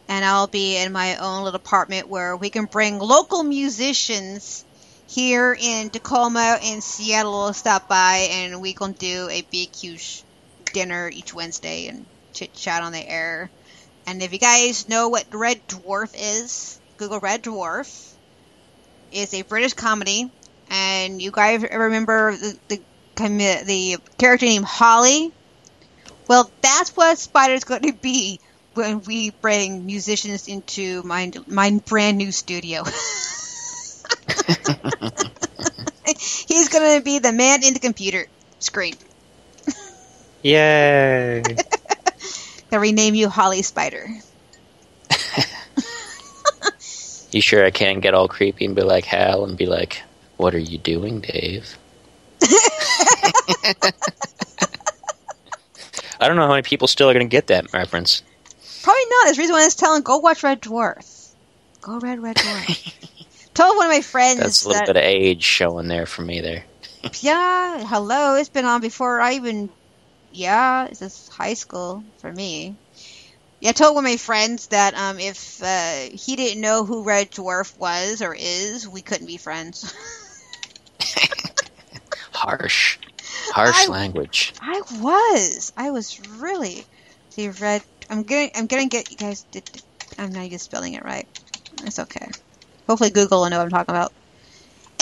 and I'll be in my own little apartment where we can bring local musicians here in Tacoma and Seattle stop by, and we can do a big, huge dinner each Wednesday and chit-chat on the air. And if you guys know what Red Dwarf is, Google Red Dwarf. It's a British comedy, and you guys remember the character named Holly? Well, that's what Spider's going to be when we bring musicians into my brand new studio. He's going to be the man in the computer screen. Yay! They'll rename you Holly Spider. You sure I can't get all creepy and be like Hal and be like, "What are you doing, Dave?" I don't know how many people still are going to get that reference. Probably not. That's the reason why I was telling, go watch Red Dwarf. Go Red Dwarf. Told one of my friends that's a little bit of age showing there for me there. Yeah, hello. It's been on before I even... Yeah, it's just high school for me. Yeah, I told one of my friends that if he didn't know who Red Dwarf was or is, we couldn't be friends. Harsh language. I was really. See, Red. I'm gonna get you guys. I'm not even spelling it right. It's okay. Hopefully, Google will know what I'm talking about.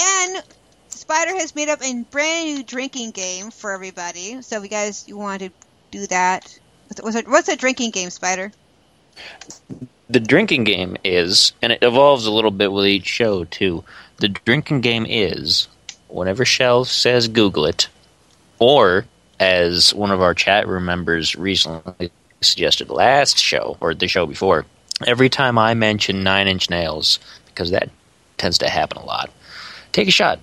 And Spider has made up a brand new drinking game for everybody. So, if you want to do that. What's a drinking game, Spider? The drinking game is, and it evolves a little bit with each show, too. The drinking game is, whenever Shels says Google it, or, as one of our chat room members recently suggested last show, or the show before, every time I mention 9 Inch Nails, because that tends to happen a lot, take a shot.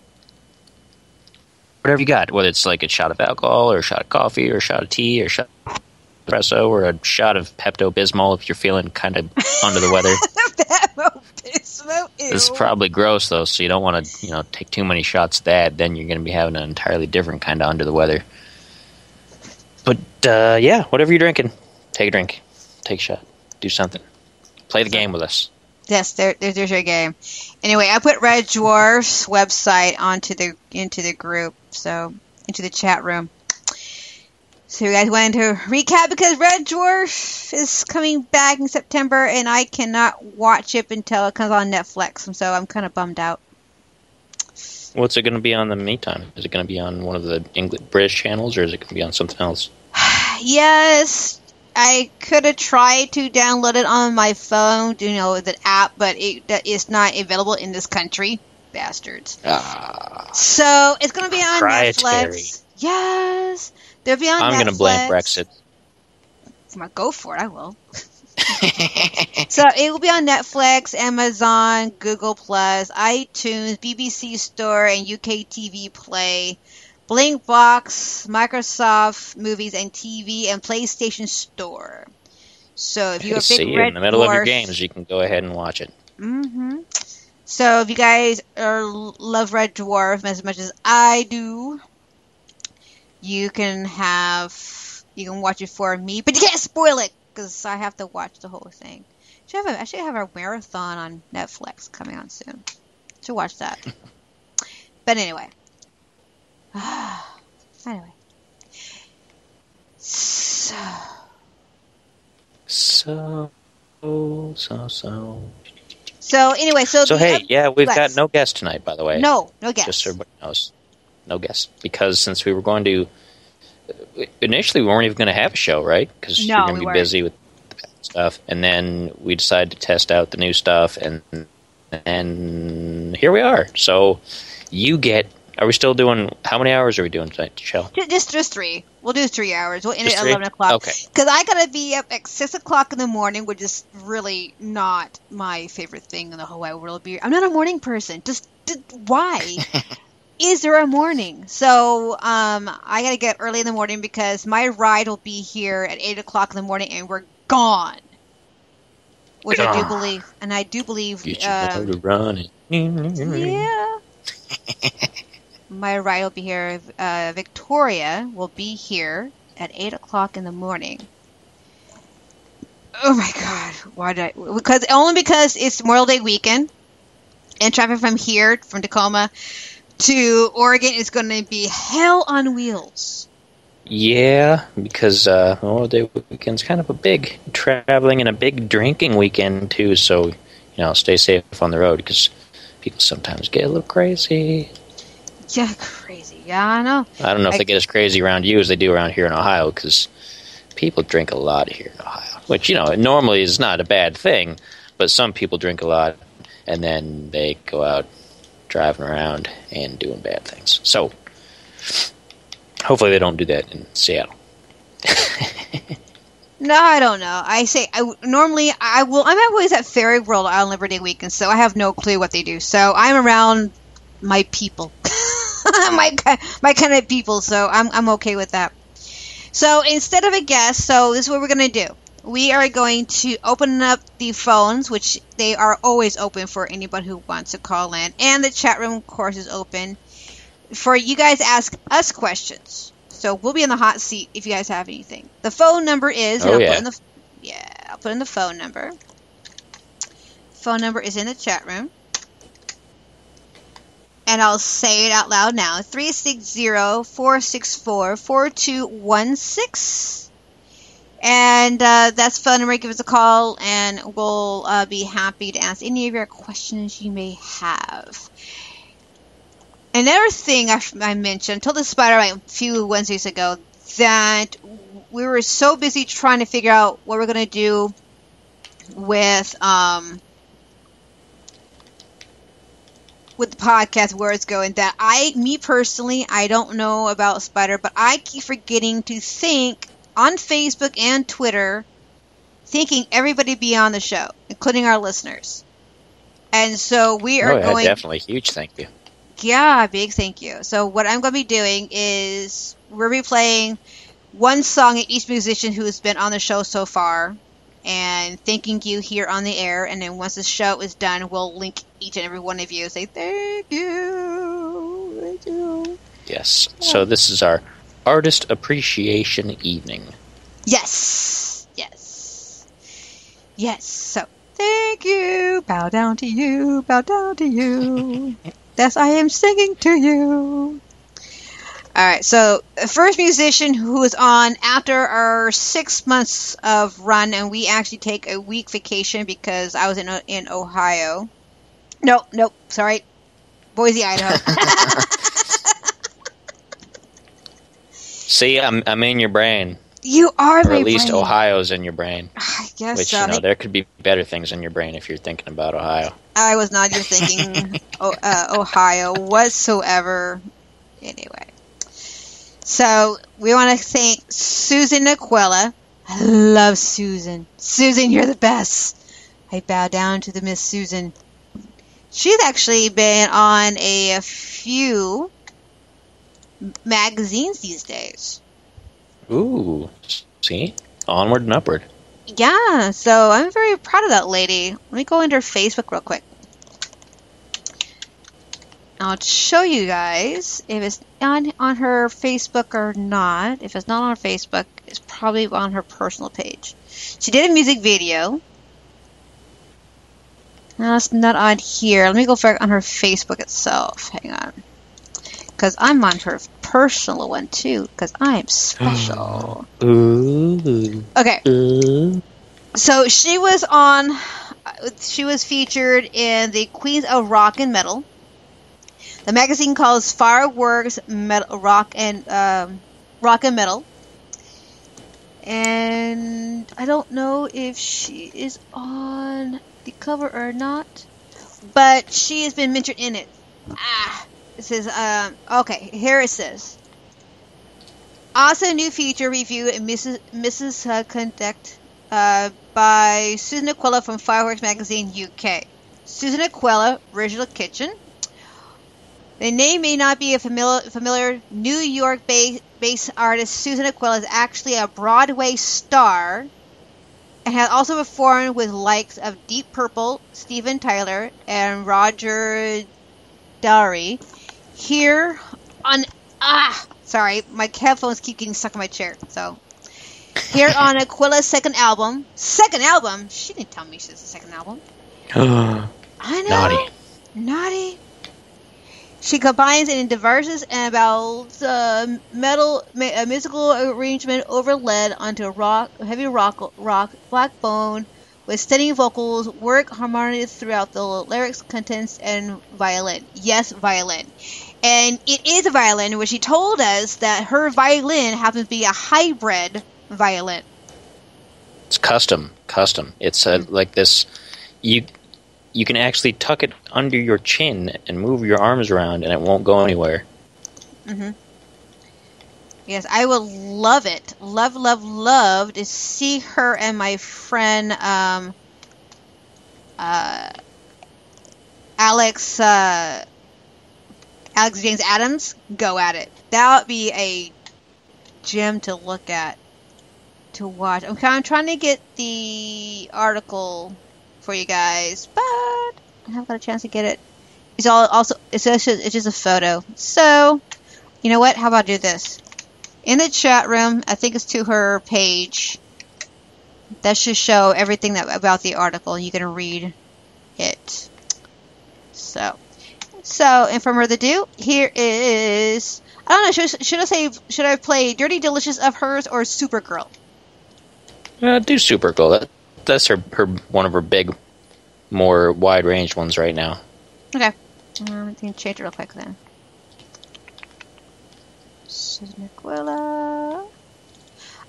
Whatever you got, whether it's like a shot of alcohol, or a shot of coffee, or a shot of tea, or a shot of espresso, or a shot of Pepto-Bismol if you're feeling kind of under the weather. Pepto-Bismol, ew. This is probably gross, though, so you don't want to, take too many shots of that. Then you're going to be having an entirely different kind of under the weather. But, yeah, whatever you're drinking, take a drink. Take a shot. Do something. Play the game with us. Yes, there's your game. Anyway, I put Red Dwarf's website into the group, so into the chat room. So you guys wanted to recap because Red Dwarf is coming back in September, and I cannot watch it until it comes on Netflix, so I'm kind of bummed out. What's it going to be on the meantime? Is it going to be on one of the British channels, or is it going to be on something else? Yes, I could have tried to download it on my phone, the app, but it is not available in this country. Bastards. So it's going to be on Netflix. Yes. They'll be on Netflix. I'm going to blame Brexit. Go for it, I will. So it will be on Netflix, Amazon, Google+, iTunes, BBC Store, and UK TV Play, Blinkbox, Microsoft Movies and TV, and PlayStation Store. So if you're a big Red in the middle Dwarf, of your games, you can go ahead and watch it. Mm-hmm. So if you guys love Red Dwarf as much as I do, you can watch it for me, but you can't spoil it because I have to watch the whole thing. I should have a marathon on Netflix coming on soon. To watch that. But anyway. So anyway, hey, yeah, we've got no guest tonight, by the way. No guest. Just so everybody knows. No guest. Because since we were going to... Initially, we weren't even going to have a show, right? Because you're going to be busy with stuff. And then we decided to test out the new stuff, and here we are. So you get... Are we still doing... How many hours are we doing tonight, Shell? Just 3. We'll do 3 hours. We'll end at 11 o'clock. Okay. Because I got to be up at 6 o'clock in the morning, which is really not my favorite thing in the whole wide world. I'm not a morning person. Why? Is there a morning? So I got to get early in the morning because my ride will be here at 8 o'clock in the morning, and we're gone. Which I do believe. And I do believe... Get your motor running. Yeah. My ride will be here. Victoria will be here at 8 o'clock in the morning. Oh my God! Why did I? Because it's Memorial Day weekend, and traffic from here, from Tacoma to Oregon, is going to be hell on wheels. Yeah, because Memorial Day weekend's kind of a big traveling and a big drinking weekend too. So, stay safe on the road because people sometimes get a little crazy. Yeah, crazy. Yeah, I know. I don't know if they get as crazy around you as they do around here in Ohio because people drink a lot here in Ohio, which normally is not a bad thing. But some people drink a lot and then they go out driving around and doing bad things. So hopefully they don't do that in Seattle. No, I don't know. I'm always at Fairy World on Liberty Weekend, so I have no clue what they do. So I'm around my people, my kind of people. So I'm okay with that. So instead of a guest, so this is what we're gonna do. We are going to open up the phones, which they are always open for anybody who wants to call in, and the chat room, of course, is open for you guys to ask us questions. So we'll be in the hot seat if you guys have anything. The phone number is... I'll put in the phone number. Phone number is in the chat room. And I'll say it out loud now. 360-464-4216. And that's the phone number. Give us a call, and we'll be happy to answer any of your questions you may have. Another thing I mentioned, I told the Spider a few Wednesdays ago that we were so busy trying to figure out what we're going to do with the podcast, where it's going, that me personally, I don't know about Spider, but I keep forgetting to think on Facebook and Twitter, thinking everybody be on the show, including our listeners. And so we are going... definitely. Huge thank you. Yeah, big thank you. So what I'm going to be doing is we'll be playing one song at each musician who has been on the show so far, and thanking you here on the air. And then once the show is done, we'll link each and every one of you and say thank you. Thank you. Yes. So this is our Artist Appreciation Evening. Yes. Yes. Yes. So thank you. Bow down to you. Bow down to you. Thus I am singing to you. Alright, so the first musician who is on after our 6 months of run, and we actually take a week vacation because I was in Ohio. Nope, sorry. Boise, Idaho. See, I'm in your brain. You are my brain. Or at least Ohio's in your brain. I guess which, so. there could be better things in your brain if you're thinking about Ohio. I was not even thinking Ohio whatsoever. Anyway. So, we want to thank Susan Aquila. I love Susan. Susan, you're the best. I bow down to the Miss Susan. She's actually been on a few magazines these days. Ooh, see? Onward and upward. Yeah, so I'm very proud of that lady. Let me go into her Facebook real quick. I'll show you guys if it's on her Facebook or not. If it's not on Facebook, it's probably on her personal page. She did a music video. No, it's not on here. Let me go on her Facebook itself. Hang on. Because I'm on her personal one, too. Because I'm special. Ooh. Okay. Ooh. So she was featured in the Queens of Rock and Metal. The magazine calls Fireworks Rock and Metal. And I don't know if she is on the cover or not. But she has been mentioned in it. It says, okay, here it says. Also, new feature review and Mrs. Conduct by Susan Aquila from Fireworks Magazine UK. Susan Aquila, Original Kitchen. The name may not be a familiar New York-based artist. Susan Aquila is actually a Broadway star and has also performed with likes of Deep Purple, Steven Tyler, and Roger Daltrey. Here on... sorry, my headphones keep getting stuck in my chair. So, Here on Aquila's second album. Second album? She didn't tell me she's the second album. I know. Naughty. She combines in diverses and about musical arrangement overlaid onto heavy rock, black bone, with steady vocals, work harmonies throughout the lyrics, contents, and violin. Yes, violin. And it is a violin, where she told us that her violin happens to be a hybrid violin. It's custom. It's like this. You can actually tuck it under your chin and move your arms around, and it won't go anywhere. Mm-hmm. Yes, I would love it. Love to see her and my friend Alex James Adams go at it. That would be a gem to look at, to watch. I'm trying to get the article for you guys, but I haven't got a chance to get it. It's just a photo. So, you know what? How about I do this? In the chat room, I think it's to her page. That should show everything about the article. You can read it. So, and from further ado, here is, I don't know. Should I play Dirty Delicious of hers or Supergirl? Do Supergirl. That's her one of her big, more wide range ones right now. Okay. I'm going to change it real quick then. Susan Aquila.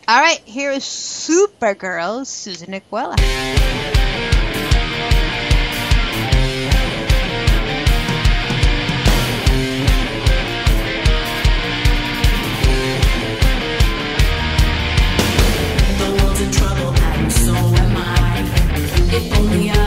Alright, here is Supergirl, Susan Aquila. The world's in trouble and so am I. If only I